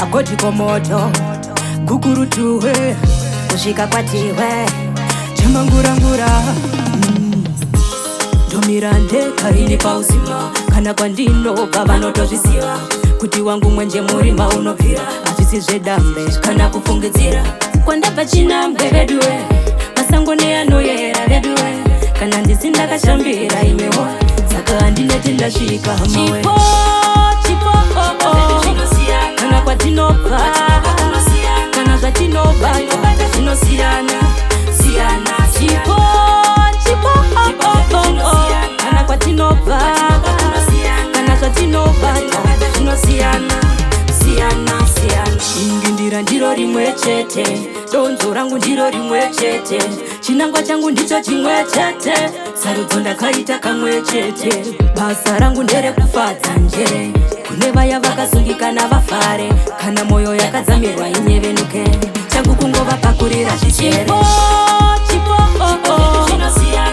Akoti komoto gugurutuwe kusvika kwatiwe chamangurangura ndomira ndeka ine pauzima kana kwandinobva vanotozviziva kuti wangu mwenje murima unobvira hazvisi zvedambe kana kufungidzira kwandabva chinambwe veduwe masango neanoyera veduwe kana ndisi ndakashambira imewo saka handineti ndasvika hamawe kana kwatinobva kana zvatinobata zvinosiyana chipo kana kwatinobva kana zvatinobata zvinosiyana ingindira ndiro rimwe chete donzo rangu ndiro rimwe chete chinangwa changu ndicho chimwe chete sarudzo ndakaita kamwe chete basa rangu nderekufadza njere kune vaya vakasungikana vafare kana moyo yakadzamirwa inyevenuke changu kungovapakurira zvichere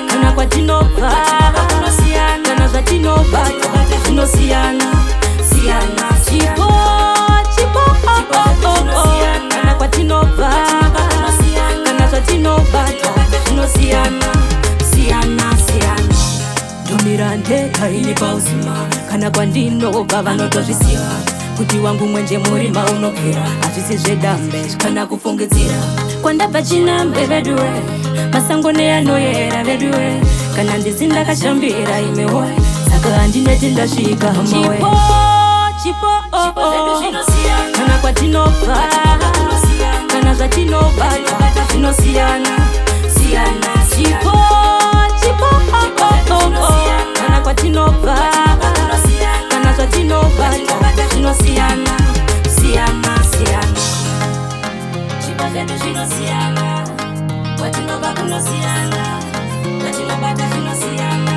kana kwatinobva kana zvatinobata zvinosiyana chipo kana kwatinobva kana zvatinobata zvinosiyana ndomira ndeka ine pauzima kana kwandinobva vanotozviziva kuti wangu mwenje murima unobvira hazvisi zvedambe kana kufungidzira kwandabva chinambwe veduwe masango neanoyera veduwe kana ndisi ndakashambira imewo saka handineti ndasvika hamawe kana kwatinobva kana zvatinobata zvinosiyana chipo kana kwatinobva kana zvatinobata zvinosiyana chipo zvedu zvinosiyana kwatinobva kunosiyana zvatinobata zvinosiyana